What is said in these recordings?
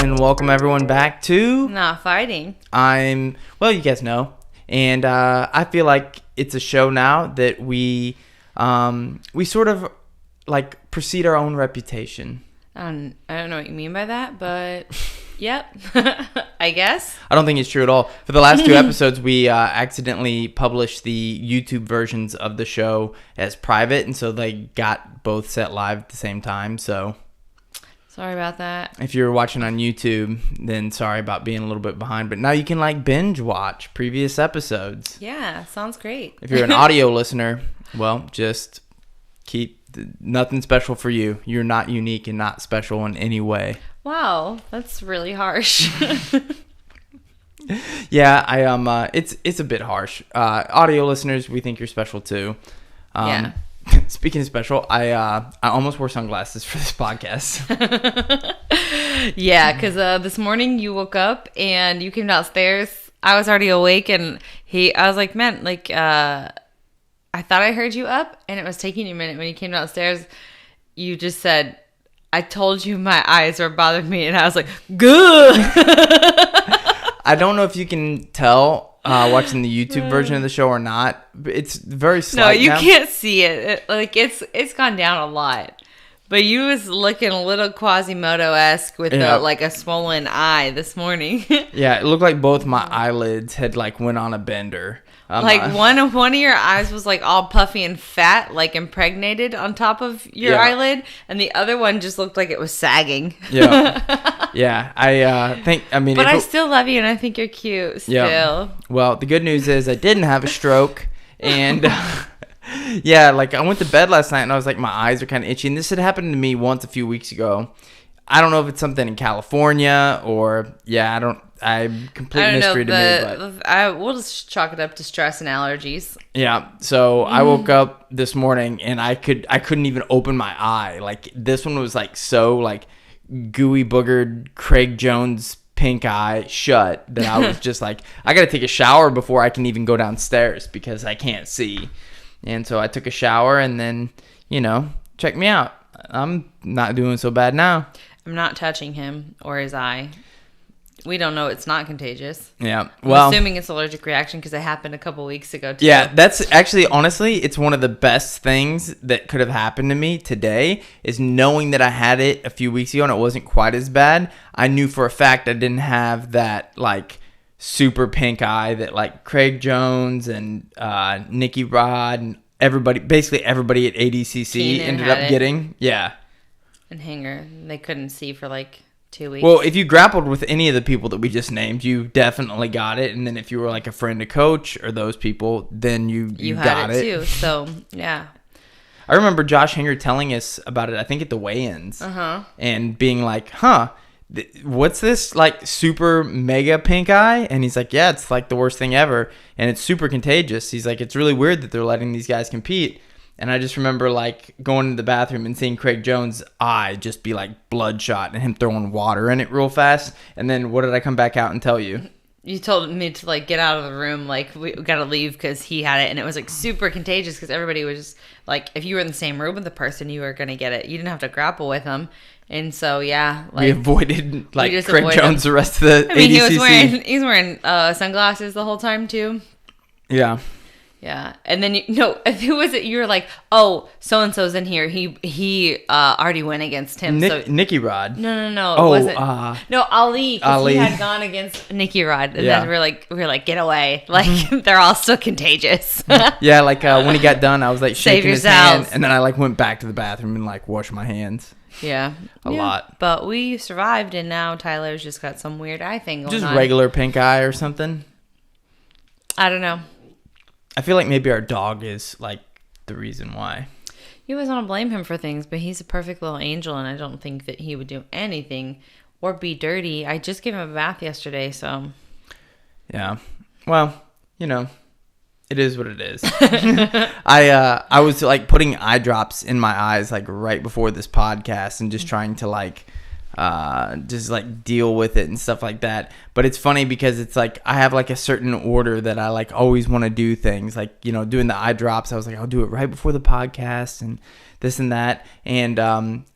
And welcome everyone back to Not Fighting. Well, you guys know. And I feel like it's a show now that we sort of like precede our own reputation. I don't know what you mean by that, but yep, I guess. I don't think it's true at all. For the last 2 episodes, we accidentally published the YouTube versions of the show as private, and so they got both set live at the same time. So sorry about that. if you're watching on YouTube, then sorry about being a little bit behind. But now you can like binge watch previous episodes. Yeah, sounds great. If you're an audio listener, well, just keep nothing special for you. You're not unique and not special in any way. Wow, that's really harsh. Yeah, I am. It's a bit harsh. Audio listeners, we think you're special too. Yeah. Speaking of special, I almost wore sunglasses for this podcast. Yeah, because this morning you woke up and you came downstairs. I was already awake, and I was like, man, like, I thought I heard you up, and it was taking you a minute. When you came downstairs, you just said, I told you my eyes were bothering me, and I was like, good. I don't know if you can tell watching the YouTube version of the show or not. It's very slight. No, you now. can't see it. It's gone down a lot. But you was looking a little Quasimodo-esque with a swollen eye this morning. Yeah, it looked like both my eyelids had like went on a bender. One of your eyes was like all puffy and fat, like impregnated on top of your eyelid, and the other one just looked like it was sagging. Yeah, yeah. But I still love you, and I think you're cute still. Yeah. Well, the good news is I didn't have a stroke, and yeah, like I went to bed last night, and I was like, my eyes are kind of itchy, and this had happened to me once a few weeks ago. I don't know if it's something in California or I'm complete mystery to me, but we'll just chalk it up to stress and allergies. Yeah. So I woke up this morning and I couldn't even open my eye. Like this one was like so like gooey boogered Craig Jones pink eye shut that I was just like, I got to take a shower before I can even go downstairs because I can't see. And so I took a shower and then, check me out. I'm not doing so bad now. I'm not touching him or his eye. We don't know it's not contagious. Yeah. Well, I'm assuming it's allergic reaction because it happened a couple weeks ago too. Yeah, that's actually, honestly, it's one of the best things that could have happened to me today is knowing that I had it a few weeks ago and it wasn't quite as bad. I knew for a fact I didn't have that like super pink eye that like Craig Jones and Nicky Rod and basically everybody at ADCC Keenan ended up getting. Yeah. And Hanger, they couldn't see for like 2 weeks. Well, if you grappled with any of the people that we just named, you definitely got it. And then if you were like a friend of Coach or those people, then you got it too. So, yeah. I remember Josh Hanger telling us about it, I think at the weigh-ins. And being like, what's this like super mega pink eye? And he's like, yeah, it's like the worst thing ever. And it's super contagious. He's like, it's really weird that they're letting these guys compete. And I just remember like going to the bathroom and seeing Craig Jones' eye just be like bloodshot and him throwing water in it real fast. And then what did I come back out and tell you? You told me to like get out of the room, like we got to leave because he had it, and it was like super contagious because everybody was just like, if you were in the same room with the person, you were gonna get it. You didn't have to grapple with him, and so yeah, like we avoided like Craig Jones the rest of the. ADCC. He was wearing sunglasses the whole time too. Yeah. Yeah, and then who was it? You were like, "Oh, so and so's in here. He already went against him." Nicky Rod. No. Oh, it wasn't. No, Ali. Ali. He had gone against Nicky Rod, and yeah. then we were like, "Get away!" Like they're all still contagious. Yeah, like when he got done, I was like shaking his hand, and then I like went back to the bathroom and like washed my hands. Yeah, a lot. But we survived, and now Tyler's just got some weird eye thing going on. Just regular pink eye or something. I don't know. I feel like maybe our dog is like the reason why. You always want to blame him for things, but he's a perfect little angel, and I don't think that he would do anything or be dirty. I just gave him a bath yesterday, so. Yeah. Well, it is what it is. I was like putting eye drops in my eyes like right before this podcast and just trying to like just like deal with it and stuff like that. But it's funny because it's like I have like a certain order that I like always want to do things. Like, doing the eye drops, I was like, I'll do it right before the podcast and this and that. And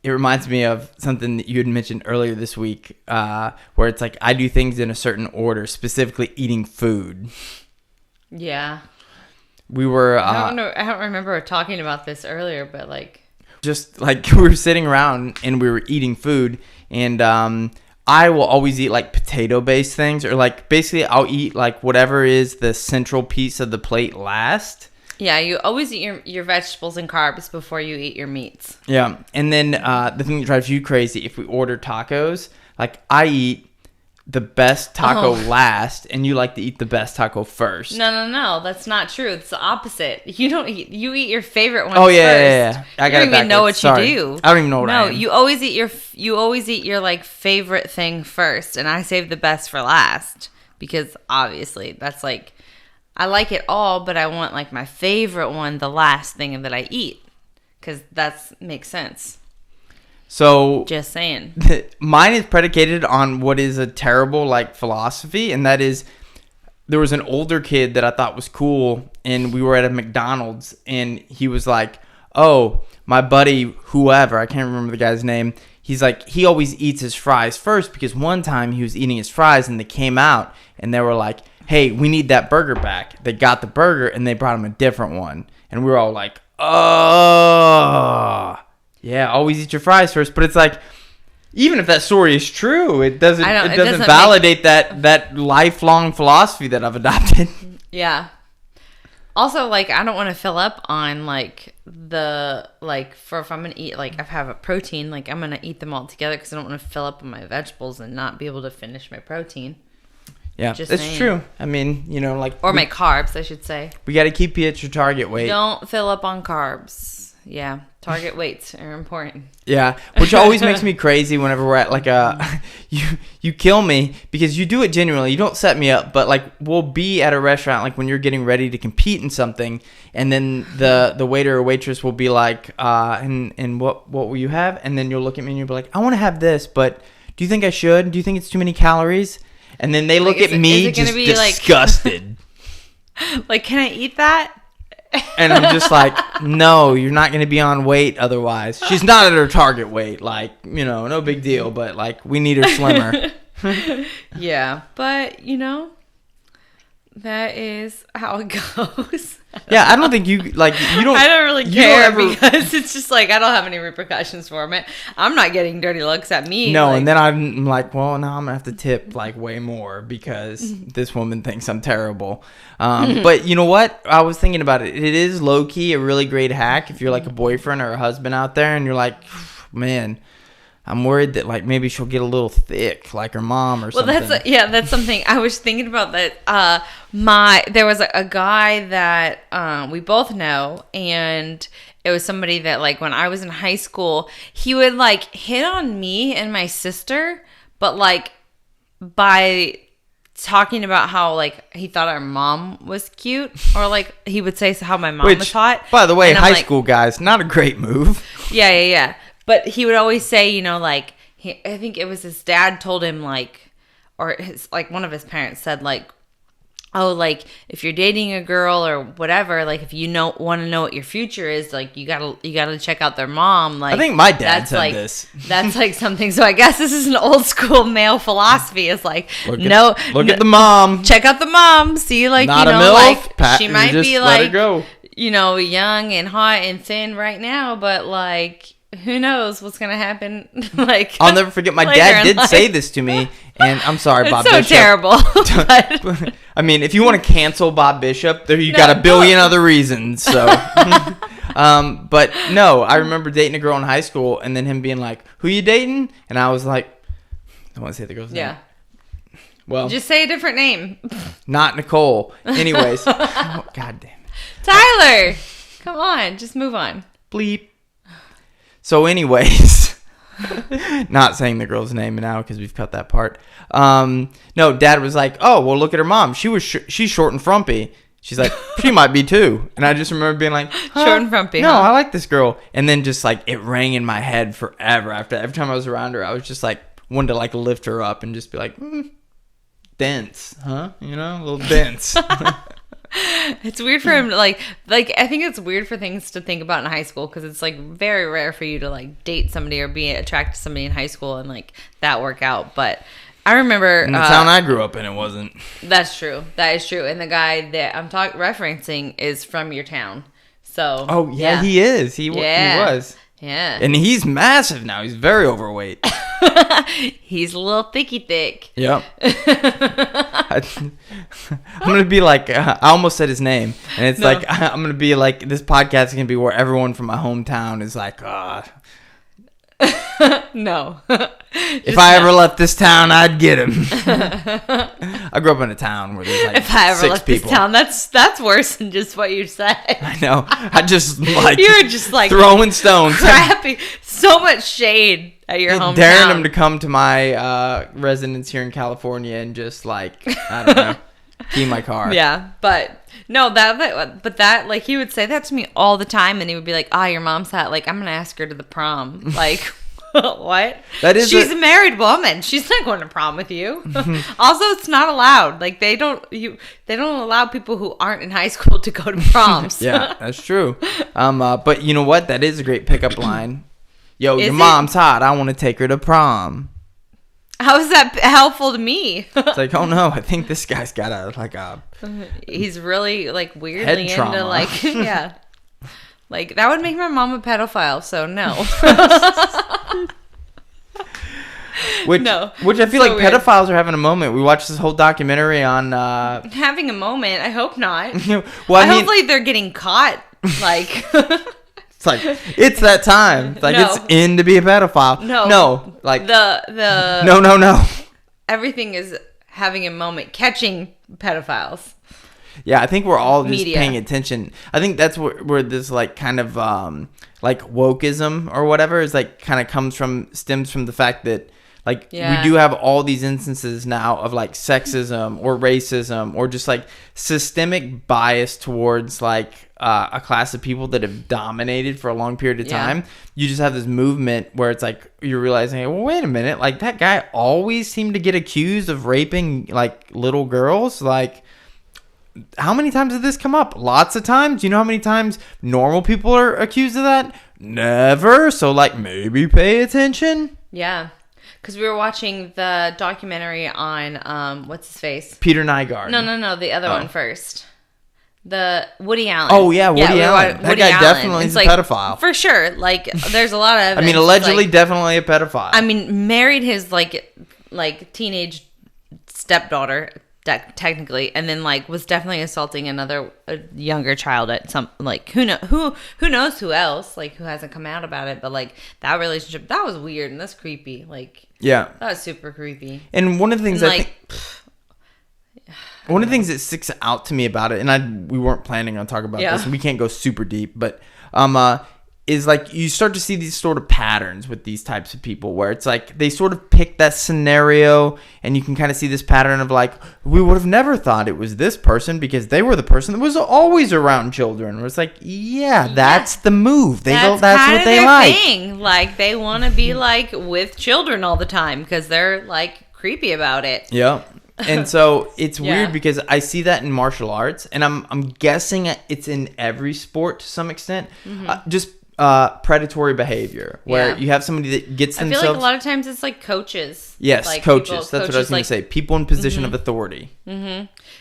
it reminds me of something that you had mentioned earlier this week, where it's like I do things in a certain order, specifically eating food. Yeah. We were I don't remember talking about this earlier, but like just like we were sitting around and we were eating food, and I will always eat like potato based things, or like basically I'll eat like whatever is the central piece of the plate last. Yeah, you always eat your vegetables and carbs before you eat your meats. Yeah, and then the thing that drives you crazy, if we order tacos, like I eat the best taco last, and you like to eat the best taco first. No, that's not true. It's the opposite. You eat your favorite one. Oh yeah. I got it. You don't even know what you do. I don't even know what I am. No, you always eat your like favorite thing first, and I save the best for last because obviously that's like I like it all, but I want like my favorite one the last thing that I eat because that makes sense. So just saying, mine is predicated on what is a terrible like philosophy, and that is there was an older kid that I thought was cool, and we were at a McDonald's, and he was like, "Oh, my buddy, whoever, I can't remember the guy's name. He's like, he always eats his fries first because one time he was eating his fries and they came out and they were like, hey, we need that burger back. They got the burger and they brought him a different one, and we were all like, oh." Yeah, always eat your fries first. But it's like, even if that story is true, it doesn't validate that lifelong philosophy that I've adopted. Yeah. Also, like, I don't want to fill up on like if I'm gonna eat, like, I have a protein, like I'm gonna eat them all together because I don't want to fill up on my vegetables and not be able to finish my protein. Yeah, that's true. I mean, my carbs, I should say. We got to keep you at your target weight. Don't fill up on carbs. Yeah, target weights are important. Yeah, which always makes me crazy whenever we're at like you kill me because you do it genuinely. You don't set me up, but like we'll be at a restaurant like when you're getting ready to compete in something, and then the waiter or waitress will be like, and what will you have? And then you'll look at me and you'll be like, I want to have this, but do you think I should? Do you think it's too many calories? And then they look at me just disgusted. Like, can I eat that? And I'm just like, no, you're not going to be on weight otherwise. She's not at her target weight. Like, no big deal. But, like, we need her slimmer. Yeah. But, that is how it goes. Yeah, I don't think you don't. I don't really care because it's just like I don't have any repercussions for it. I'm not getting dirty looks at me. No, and then I'm like, well, now I'm gonna have to tip like way more because this woman thinks I'm terrible. But you know what? I was thinking about it. It is low key a really great hack if you're like a boyfriend or a husband out there, and you're like, man, I'm worried that like maybe she'll get a little thick like her mom or something. Well, that's something I was thinking about. That there was a guy that we both know, and it was somebody that like when I was in high school, he would like hit on me and my sister, but like by talking about how like he thought our mom was cute, or like he would say how my mom was hot. By the way, high school guys, not a great move. Yeah. But he would always say, like, I think it was his dad told him, like, or his, like, one of his parents said, like, oh, like, if you're dating a girl or whatever, like, if you want to know what your future is, like, you gotta check out their mom. Like, I think my dad said this. That's like something. So I guess this is an old school male philosophy. It's like, look at the mom. Check out the mom. See, like, not a MILF, like, she might be like, let her go. Young and hot and thin right now, but like, who knows what's gonna happen? Like, I'll never forget. My dad did say this to me, and I'm sorry, Bob Bishop. It's so terrible. But I mean, if you want to cancel Bob Bishop, you got a billion other reasons. So, but no, I remember dating a girl in high school, and then him being like, "Who you dating?" And I was like, "I don't want to say the girl's name." Well, just say a different name. Not Nicole. Anyways, oh, God damn it, Tyler, come on, just move on. Bleep. So anyways, not saying the girl's name now because we've cut that part. No, Dad was like, oh, well, look at her mom. She's short and frumpy. She's like, she might be too. And I just remember being like, short and frumpy. No, I like this girl. And then just like it rang in my head forever. Every time I was around her, I was just like, one to like lift her up and just be like, dense, huh? You know, a little dense. It's weird for him to like I think it's weird for things to think about in high school because it's like very rare for you to like date somebody or be attracted to somebody in high school and like that work out. But I remember in the town I grew up in, it wasn't. That's true. That is true. And the guy that I'm referencing is from your town. So oh yeah, he is. He was. Yeah. And he's massive now. He's very overweight. He's a little thicky thick. Yep. I'm going to be like, I almost said his name. And it's like, I'm going to be like, this podcast is going to be where everyone from my hometown is like, no. If I ever left this town, I'd get him. I grew up in a town where there's like if I ever 6 left people. This town, that's worse than just what you said. I know. I just like you're just like throwing stones, crappy, so much shade at your hometown. Daring him to come to my residence here in California and just like I don't know, key my car. Yeah, but no, that like he would say that to me all the time, and he would be like, your mom's hot. Like I'm gonna ask her to the prom. Like. What? She's a married woman. She's not going to prom with you. Also, it's not allowed. Like they don't allow people who aren't in high school to go to proms. Yeah, that's true. But you know what? That is a great pickup line. Yo, Is your it? mom's hot. I want to take her to prom. How is that helpful to me? It's like, oh no, I think this guy's got a He's really like weirdly head into trauma. like yeah. Like, that would make my mom a pedophile, so no. Which I feel like weird. pedophiles are having a moment. We watched this whole documentary on... Having a moment? I hope not. Well, hopefully they're getting caught. Like... It's like, it's that time. It's like, No. it's in to be a pedophile. No. Like... The... No. Everything is having a moment. Catching pedophiles. Yeah, I think we're all just Media. paying attention. I think that's where this like kind of like wokeism or whatever is like kind of stems from the fact that like we do have all these instances now of like sexism or racism or just like systemic bias towards like a class of people that have dominated for a long period of time. You just have this movement where it's like you're realizing, well, wait a minute, like that guy always seemed to get accused of raping like little girls, like. How many times did this come up? Lots of times. You know how many times normal people are accused of that? Never. So, like, maybe pay attention. Yeah. Because we were watching the documentary on, what's his face? Peter Nygard. No. The other one first. The Woody Allen. Oh, yeah, Woody Allen. That guy definitely is a pedophile. For sure. Like, there's a lot of evidence. I mean, allegedly, definitely a pedophile. I mean, married his, like teenage stepdaughter, technically, and then like was definitely assaulting a younger child at some like who knows who else, like who hasn't come out about it, but like that relationship, that was weird and that's creepy. Like that was super creepy. And one of the things one of the things that sticks sticks out to me about it, and we weren't planning on talking about this, and we can't go super deep, but is like you start to see these sort of patterns with these types of people where it's like they sort of pick that scenario and you can kind of see this pattern of like, we would have never thought it was this person because they were the person that was always around children. Where it's like, that's the move. That's what they like. Thing. Like they want to be like with children all the time because they're like creepy about it. Yeah. And so it's weird because I see that in martial arts and I'm guessing it's in every sport to some extent. Just predatory behavior where you have somebody that gets themselves. I feel like a lot of times it's like coaches. Yes, like coaches. That's what I was going to say. People in position of authority.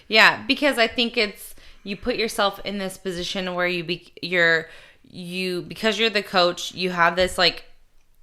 Yeah, because I think it's you put yourself in this position where because you're the coach, you have this like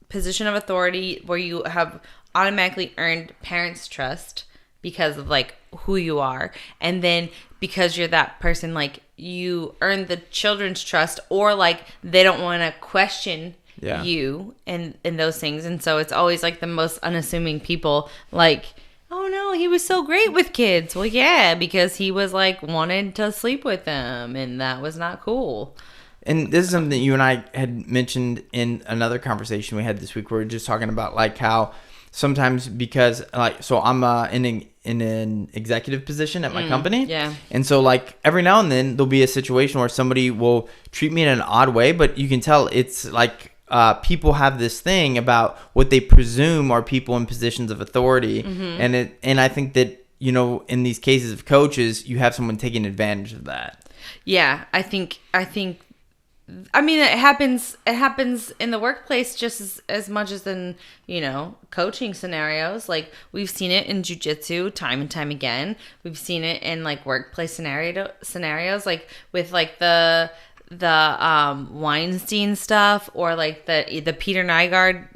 position of authority where you have automatically earned parents' trust because of like who you are, and then because you're that person, like you earn the children's trust, or like they don't want to question you and those things, and so it's always like the most unassuming people, like, oh no, he was so great with kids. Well, yeah, because he was like wanted to sleep with them, and that was not cool. And this is something that you and I had mentioned in another conversation we had this week. We were just talking about like how sometimes because like, so I'm in an executive position at my company. Yeah. And so like every now and then there'll be a situation where somebody will treat me in an odd way, but you can tell it's like people have this thing about what they presume are people in positions of authority. And I think that, you know, in these cases of coaches, you have someone taking advantage of that. Yeah, I mean, it happens in the workplace just as much as in, you know, coaching scenarios. Like, we've seen it in jiu-jitsu time and time again. We've seen it in like workplace scenarios, like with like the Weinstein stuff, or like the Peter Nygard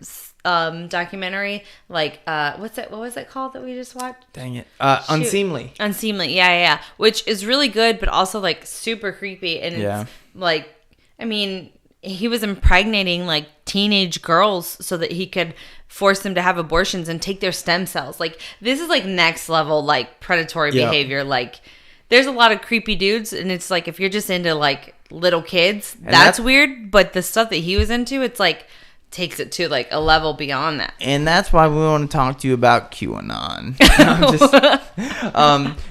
documentary, like what was it called that we just watched? Dang it. Unseemly. Yeah, which is really good, but also like super creepy. And it's like, I mean, he was impregnating like teenage girls so that he could force them to have abortions and take their stem cells. Like, this is like next level like predatory behavior. Like, there's a lot of creepy dudes, and it's like, if you're just into like little kids, that's weird. But the stuff that he was into, it's like takes it to like a level beyond that. And that's why we want to talk to you about QAnon.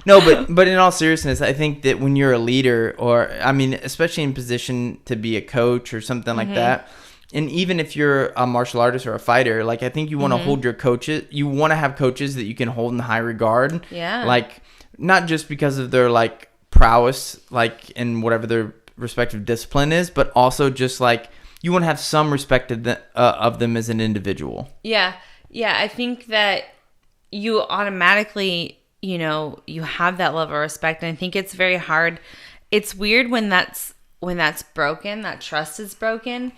No, but in all seriousness, I think that when you're a leader, or I mean, especially in position to be a coach or something like that, and even if you're a martial artist or a fighter, like, I think you want to hold your coaches, you want to have coaches that you can hold in high regard. Yeah. Like, not just because of their like prowess, like in whatever their respective discipline is, but also just like, you want to have some respect of them as an individual. Yeah. I think that you automatically, you know, you have that level of respect. And I think it's very hard. It's weird when that's broken, that trust is broken.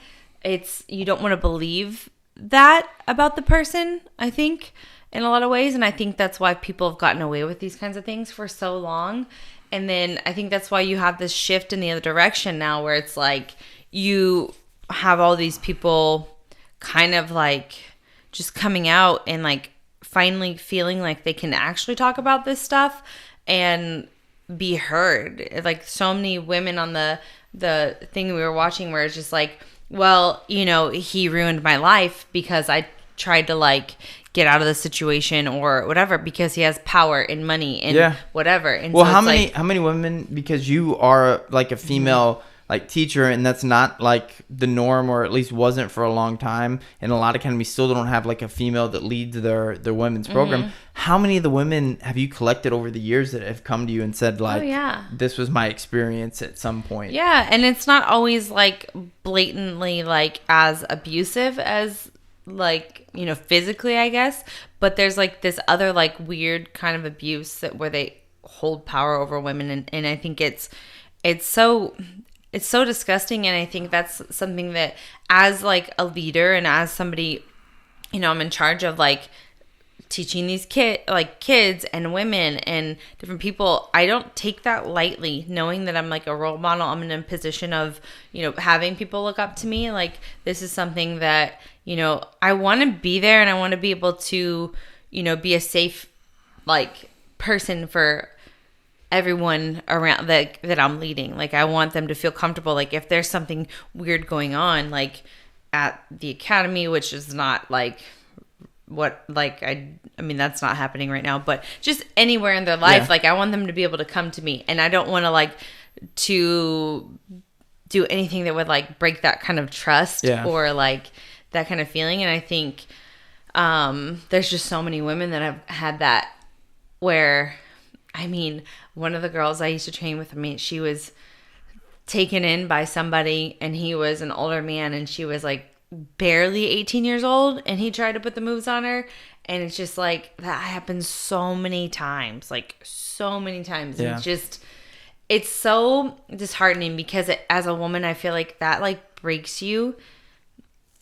You don't want to believe that about the person, I think, in a lot of ways. And I think that's why people have gotten away with these kinds of things for so long. And then I think that's why you have this shift in the other direction now, where it's like you have all these people kind of like just coming out and like finally feeling like they can actually talk about this stuff and be heard. Like, so many women on the thing we were watching where it's just like, well, you know, he ruined my life because I tried to like get out of the situation or whatever, because he has power and money and whatever. And well, so how many women, because you are like a female like teacher, and that's not like the norm, or at least wasn't for a long time, and a lot of academies still don't have like a female that leads their women's program. How many of the women have you collected over the years that have come to you and said like, this was my experience at some point? Yeah. And it's not always like blatantly like as abusive as like, you know, physically, I guess, but there's like this other like weird kind of abuse that where they hold power over women, and I think it's so disgusting. And I think that's something that, as like a leader and as somebody, you know, I'm in charge of like teaching these kids and women and different people, I don't take that lightly, knowing that I'm like a role model. I'm in a position of, you know, having people look up to me. Like, this is something that, you know, I want to be there, and I want to be able to, you know, be a safe like person for everyone around that I'm leading. Like, I want them to feel comfortable. Like, if there's something weird going on, like at the academy, which is not like what, like, I mean, that's not happening right now, but just anywhere in their life, like, I want them to be able to come to me, and I don't want to like to do anything that would like break that kind of trust or like that kind of feeling. And I think there's just so many women that have had that, where, I mean, one of the girls I used to train with me, she was taken in by somebody, and he was an older man, and she was like barely 18 years old, and he tried to put the moves on her. And it's just like, that happens so many times, like so many times. And it's so disheartening, because as a woman, I feel like that like breaks you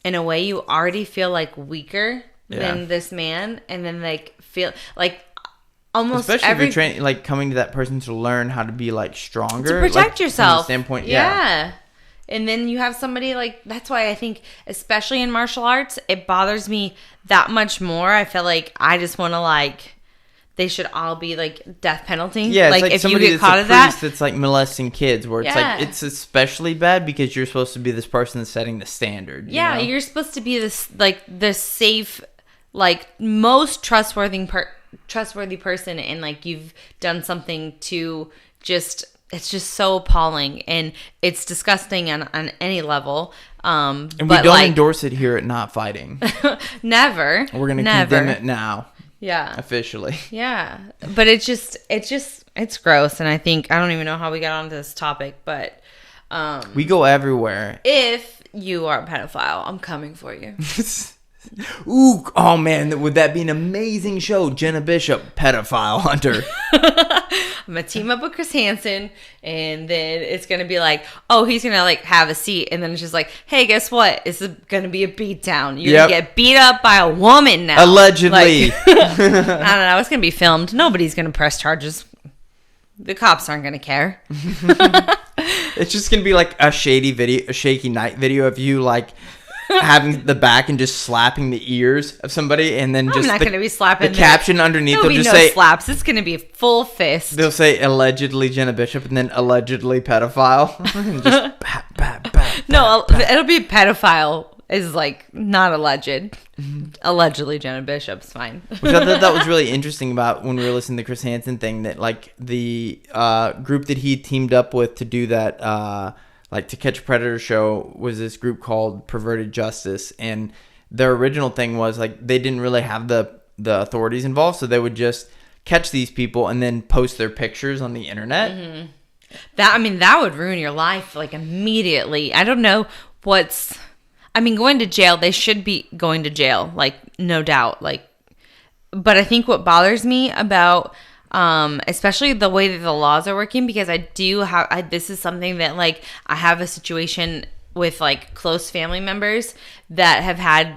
in a way. You already feel like weaker than this man, and then like feel like almost especially if you're training, like coming to that person to learn how to be like stronger, to protect like, yourself. From the standpoint, And then you have somebody like, that's why I think, especially in martial arts, it bothers me that much more. I feel like I just want to like, they should all be like death penalty. Yeah, like if you get caught in that, that's like molesting kids, where it's like, it's especially bad because you're supposed to be this person that's setting the standard. You know? You're supposed to be this like the safe, like most trustworthy person, and like you've done something to just it's just so appalling, and it's disgusting on any level. And we but don't endorse it here at Not Fighting. Never. We're going to condemn it now. Yeah. Officially. Yeah. But it's gross. And I don't even know how we got onto this topic, but we go everywhere. If you are a pedophile, I'm coming for you. Ooh, oh man, would that be an amazing show? Jena Bishop, pedophile hunter. I'm gonna team up with Chris Hansen, and then it's gonna be like, oh, he's gonna like have a seat, and then it's just like, hey, guess what? This is gonna be a beatdown. You're gonna get beat up by a woman now. Allegedly. Like, I don't know. It's gonna be filmed. Nobody's gonna press charges. The cops aren't gonna care. It's just gonna be like a shaky night video of you like having the back and just slapping the ears of somebody, and then I'm not going to be slapping the caption underneath. There'll They'll be just no say slaps. It's going to be a full fist. They'll say allegedly Jena Bishop and then allegedly pedophile. And just bat. No, it'll be pedophile is like not alleged. Allegedly Jena Bishop's fine. Which I thought that was really interesting about when we were listening to the Chris Hansen thing, that like the group that he teamed up with to do that like To Catch a Predator show was this group called Perverted Justice, and their original thing was like they didn't really have the authorities involved, so they would just catch these people and then post their pictures on the internet. Mm-hmm. That would ruin your life like immediately. I don't know going to jail, they should be going to jail, like no doubt, like, but I think what bothers me about especially the way that the laws are working, because this is something that like I have a situation with like close family members that have had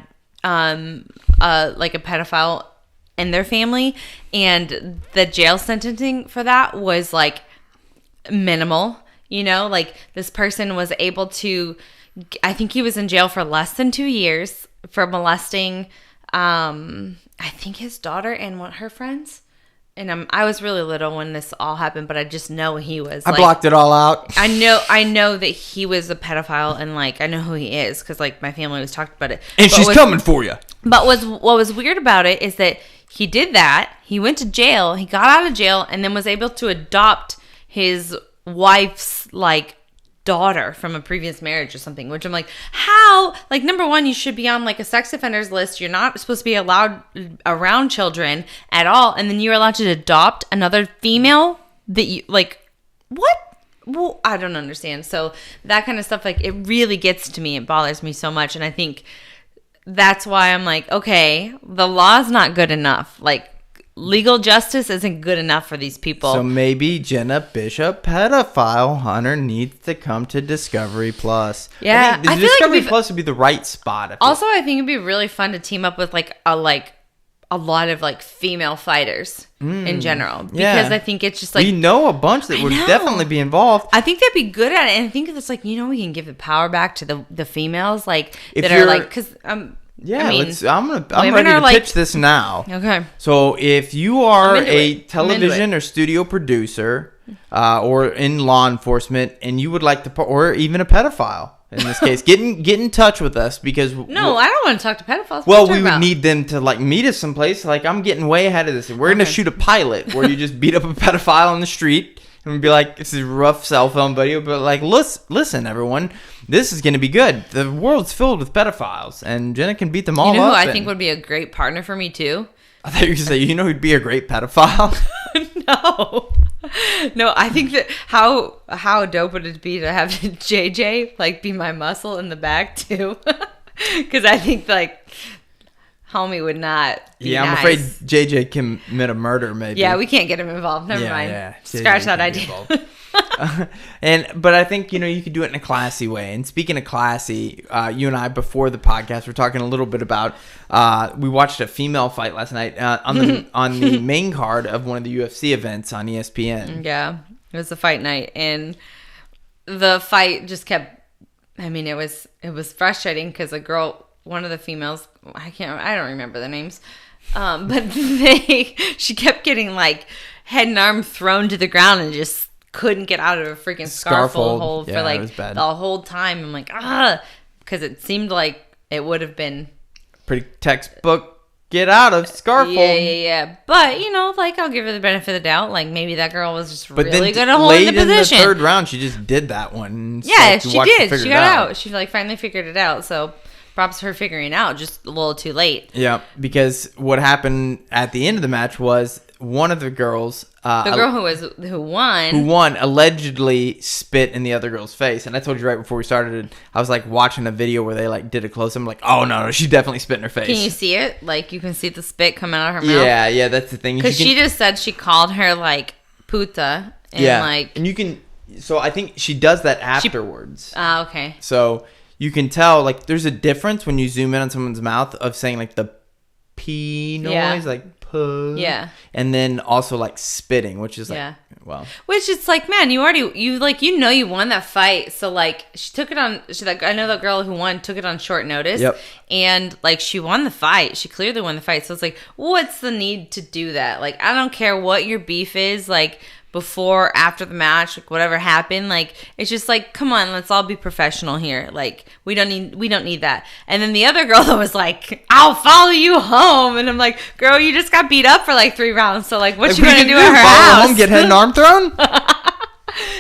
like a pedophile in their family, and the jail sentencing for that was like minimal, like this person was able to, I think he was in jail for less than 2 years for molesting I think his daughter and one of her friends. And I was really little when this all happened, but I just know he was. I blocked it all out. I know that he was a pedophile, and like I know who he is because like my family was talking about it. And she's coming for you. But what was weird about it is that he did that. He went to jail. He got out of jail, and then was able to adopt his wife's like daughter from a previous marriage or something, which I'm like, how? Like, number one, you should be on like a sex offenders list. You're not supposed to be allowed around children at all, and then you're allowed to adopt another female that you like. What? Well, I don't understand. So that kind of stuff, like, it really gets to me. It bothers me so much, and I think that's why I'm like, okay, the law's not good enough. Like, legal justice isn't good enough for these people. So maybe Jena Bishop, pedophile hunter, needs to come to Discovery Plus. Yeah, I think Discovery Plus would be the right spot. I think it'd be really fun to team up with like a lot of like female fighters in general, because I think it's just like we know a bunch that would definitely be involved. I think they'd be good at it, and I think it's like, we can give the power back to the females, like if that are like, because yeah, I'm ready to pitch this now. Okay. So if you are a television or studio producer or in law enforcement, and you would like to, or even a pedophile in this case, get in touch with us, because I don't want to talk to pedophiles. Well, we would need them to like meet us someplace. Like, I'm getting way ahead of this. We're gonna shoot a pilot where you just beat up a pedophile on the street. And we'd be like, this is a rough cell phone video, but like, listen, everyone, this is going to be good. The world's filled with pedophiles, and Jena can beat them all up. You know who I think would be a great partner for me, too? I thought you were going to say, who'd be a great pedophile? No, I think that how dope would it be to have JJ, like, be my muscle in the back, too? Because I think, like, homie would not be I'm nice. afraid JJ commit a murder, maybe. Yeah, we can't get him involved. Never mind. Yeah. Scratch that idea. But I think, you could do it in a classy way. And speaking of classy, you and I, before the podcast, we're talking a little bit about, we watched a female fight last night on the main card of one of the UFC events on ESPN. Yeah, it was a fight night, and the fight just kept, it was frustrating because one of the females, I don't remember the names, but she kept getting like head and arm thrown to the ground and just couldn't get out of a freaking scarf hold for like the whole time. I'm like, because it seemed like it would have been pretty textbook get out of scarf Yeah. But, like, I'll give her the benefit of the doubt. Like, maybe that girl was just But really then good at holding the position. Late in the third round, she just did that one. Yeah, she did. She got out. She, like, finally figured it out. So, props to her figuring it out, just a little too late. Yeah, because what happened at the end of the match was one of the girls... the girl who won allegedly spit in the other girl's face. And I told you right before we started, I was like watching a video where they like did a close. I'm like, oh no, she definitely spit in her face. Can you see it? Like you can see the spit coming out of her mouth? Yeah, that's the thing. Because she just said she called her like puta. And like... And you can... So I think she does that afterwards. Okay. So you can tell like there's a difference when you zoom in on someone's mouth of saying like the P noise, like puh. Yeah. And then also like spitting, which is like, well. Which it's like, man, you won that fight. So like she took it on, I know the girl who won took it on short notice. Yep. And like she won the fight. She clearly won the fight. So it's like, what's the need to do that? Like, I don't care what your beef is. Like, before, after the match, like whatever happened, like it's just like, come on, let's all be professional here. Like we don't need that. And then the other girl that was like, I'll follow you home, and I'm like, girl, you just got beat up for like 3 rounds, so like what you gonna do at her house? Home, get head and arm thrown?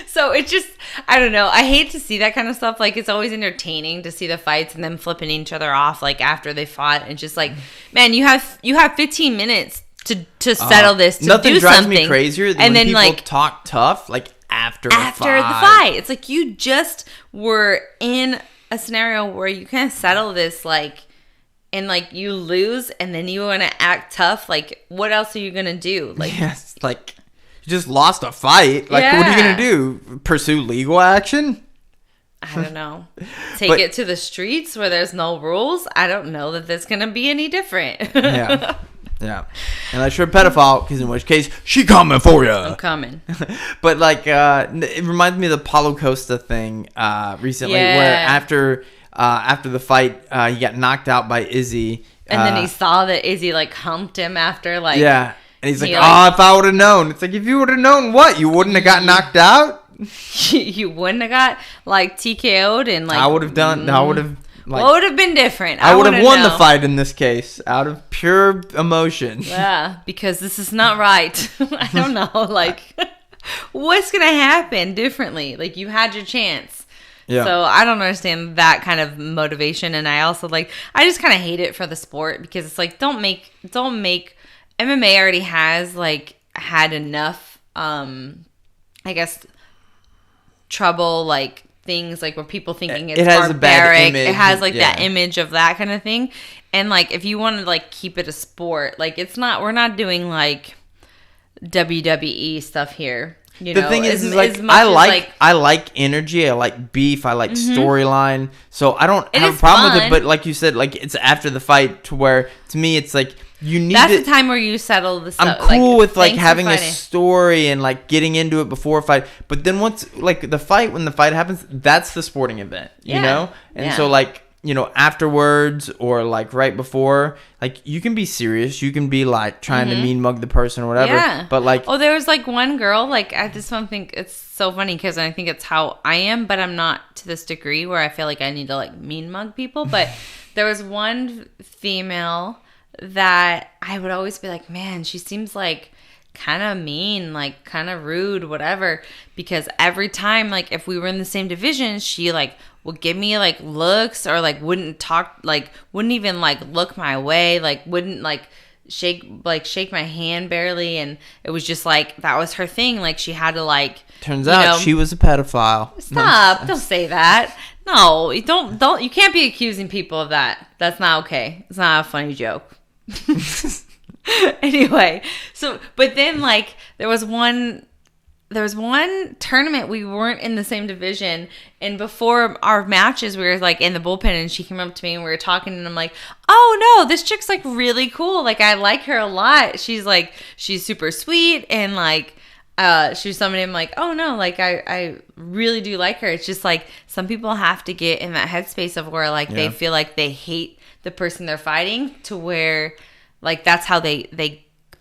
So it's just, I don't know. I hate to see that kind of stuff. Like it's always entertaining to see the fights and them flipping each other off like after they fought, and just like, man, you have 15 minutes to settle this, to nothing do drives something. Me crazier than and when then people like talk tough like after the fight. It's like you just were in a scenario where you can't settle this, like, and like you lose, and then you want to act tough. Like, what else are you gonna do? Like, yes, like you just lost a fight. Like, what are you gonna do? Pursue legal action? I don't know. Take it to the streets where there's no rules. I don't know that that's gonna be any different. Yeah, unless you're a pedophile, because in which case, she coming for you. I'm coming. But like, it reminds me of the Paulo Costa thing recently, where after the fight, he got knocked out by Izzy, and then he saw that Izzy like humped him after like and he's like, if I would have known. It's like, if you would have known what, you wouldn't have got knocked out. You wouldn't have got like TKO'd, and like I would have done. I would have. Like, what would have been different? I would have won the fight in this case out of pure emotion. Yeah, because this is not right. I don't know. Like, what's going to happen differently? Like, you had your chance. Yeah. So I don't understand that kind of motivation. And I also I just kind of hate it for the sport, because it's like, don't make MMA already has like had enough, I guess, trouble, like, things like where people thinking it's has barbaric. A bad image. It has like that image of that kind of thing. And like if you want to like keep it a sport, like we're not doing like WWE stuff here. The thing is like I like energy, I like beef, I like storyline. So I don't have a problem with it, but like you said, like it's after the fight, to where to me it's like that's the time where you settle the stuff. I'm cool with like having a story and like getting into it before a fight, but then once like when the fight happens, that's the sporting event, you know? And so like, afterwards or like right before, like you can be serious, you can be like trying to mean mug the person or whatever, but like, there was like one girl, like I just don't think it's so funny, because I think it's how I am, but I'm not to this degree where I feel like I need to like mean mug people. But there was one female that I would always be like, man, she seems like kind of mean, like kind of rude, whatever, because every time, like if we were in the same division, she like would give me like looks, or like wouldn't talk, like wouldn't even like look my way, like wouldn't like shake my hand barely, and it was just like that was her thing. Like she had to like, turns out she was a pedophile. Stop. Don't say that. No, you don't, you can't be accusing people of that. That's not okay. It's not a funny joke. Anyway, so but then like there was one tournament we weren't in the same division, and before our matches we were like in the bullpen, and she came up to me and we were talking, and I'm like, oh no, this chick's like really cool, like I like her a lot, she's super sweet, and like she was somebody I'm like, oh no, like I really do like her. It's just like some people have to get in that headspace of where like they feel like they hate the person they're fighting, to where like that's how they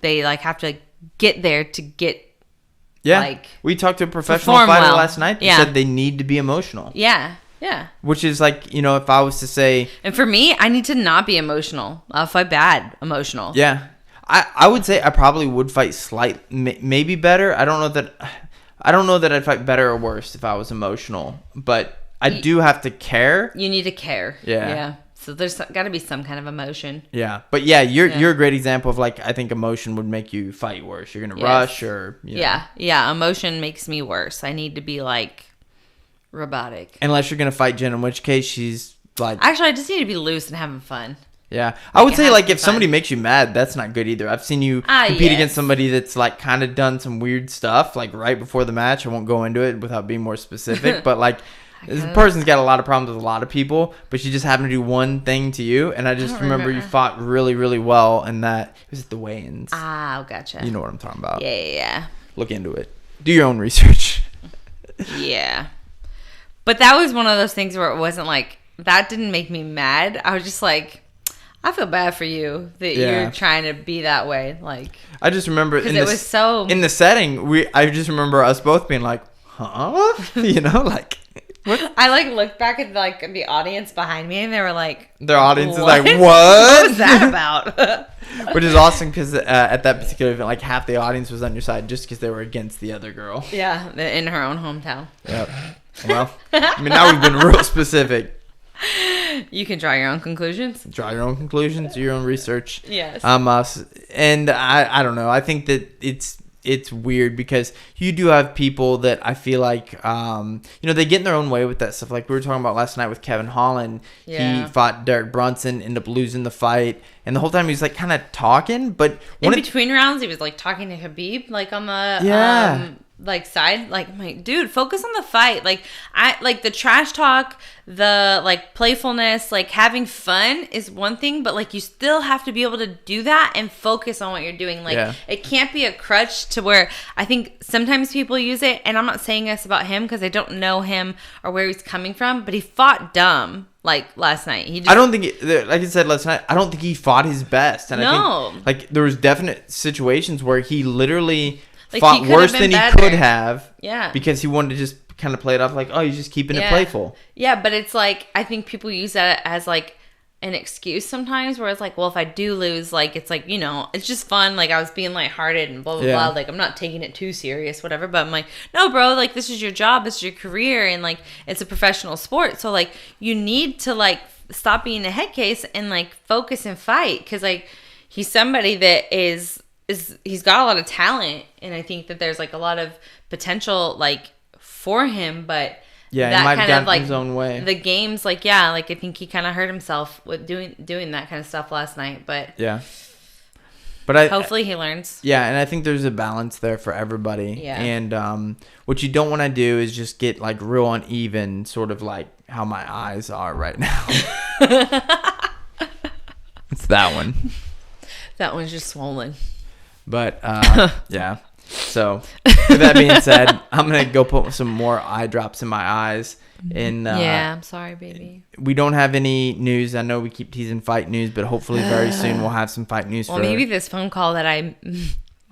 like have to get there to get. Yeah, like, we talked to a professional fighter last night. They said they need to be emotional. Yeah, Yeah. Which is like, you know, if I was to say... And for me, I need to not be emotional. I'll fight bad emotional. Yeah. I would say I probably would fight maybe better. I don't know that I'd fight better or worse if I was emotional. But I do have to care. You need to care. Yeah. So there's got to be some kind of emotion. Yeah. But yeah, you're a great example of like, I think emotion would make you fight worse. You're going to rush or... You know. Yeah. Emotion makes me worse. I need to be like robotic. Unless you're going to fight Jen, in which case she's like... Actually, I just need to be loose and having fun. Yeah. I would say like if somebody makes you mad, that's not good either. I've seen you compete against somebody that's like kind of done some weird stuff like right before the match. I won't go into it without being more specific, but like... This person's got a lot of problems with a lot of people, but she just happened to do one thing to you, and I just remember you fought really, really well, and that it was at the weigh-ins. Ah, gotcha. You know what I'm talking about. Yeah. Look into it. Do your own research. Yeah. But that was one of those things where it wasn't like, that didn't make me mad. I was just like, I feel bad for you that you're trying to be that way. Like, I just remember in the setting, I just remember us both being like, huh? You know, like... What? I like looked back at like the audience behind me, and they were like, "Their audience what? is like, what? What was that about?" Which is awesome because at that particular event, like half the audience was on your side just because they were against the other girl. Yeah, in her own hometown. Yep. Well, I mean, now we've been real specific. You can draw your own conclusions. Draw your own conclusions. Do your own research. Yes. And I don't know. I think that it's weird because you do have people that I feel like, you know, they get in their own way with that stuff. Like we were talking about last night with Kevin Holland. Yeah. He fought Derek Brunson, ended up losing the fight. And the whole time he was like kind of talking, but in between rounds, he was like talking to Khabib, like on the, like side, like I'm like, dude, focus on the fight. Like I like the trash talk, the like playfulness, like having fun is one thing, but like you still have to be able to do that and focus on what you're doing. Like it can't be a crutch to where I think sometimes people use it, and I'm not saying this about him because I don't know him or where he's coming from, but he fought dumb like last night. I don't think like I said last night, I don't think he fought his best. And I think like there was definite situations where he literally fought worse than he could have. Yeah. Because he wanted to just kind of play it off like, oh, he's just keeping it playful. Yeah, but it's like, I think people use that as like an excuse sometimes where it's like, well, if I do lose, like, it's like, you know, it's just fun. Like, I was being lighthearted and blah, blah, blah. Like, I'm not taking it too serious, whatever. But I'm like, no, bro, like, this is your job. This is your career. And, like, it's a professional sport. So, like, you need to, like, stop being a head case and, like, focus and fight. Because, like, he's somebody that he's got a lot of talent, and I think that there's like a lot of potential like for him, but that he might have gotten like his own way. The games, like like I think he kind of hurt himself with doing that kind of stuff last night, but but hopefully he learns. Yeah, and I think there's a balance there for everybody. Yeah, and what you don't want to do is just get like real uneven, sort of like how my eyes are right now. It's that one. That one's just swollen. But, yeah. So, with that being said, I'm going to go put some more eye drops in my eyes. And, I'm sorry, baby. We don't have any news. I know we keep teasing fight news, but hopefully very soon we'll have some fight news. Well, maybe this phone call that I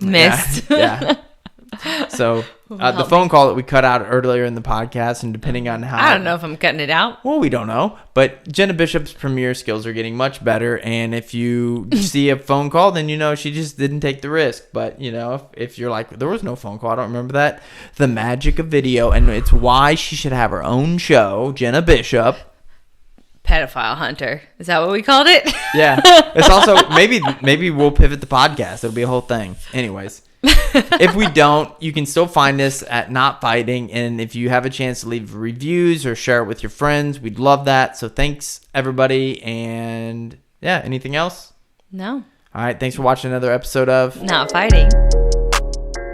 missed. Yeah. So the phone call that we cut out earlier in the podcast, and depending on how... I don't know if I'm cutting it out. Well, we don't know. But Jena Bishop's premiere skills are getting much better. And if you see a phone call, then you know she just didn't take the risk. But, you know, if you're like, there was no phone call, I don't remember that. The magic of video. And it's why she should have her own show, Jena Bishop. Pedophile hunter. Is that what we called it? Yeah. It's also, maybe we'll pivot the podcast. It'll be a whole thing. Anyways. If we don't, you can still find us at Not Fighting, and if you have a chance to leave reviews or share it with your friends, we'd love that. So thanks everybody, and anything else? No. All right, thanks for watching another episode of Not Fighting.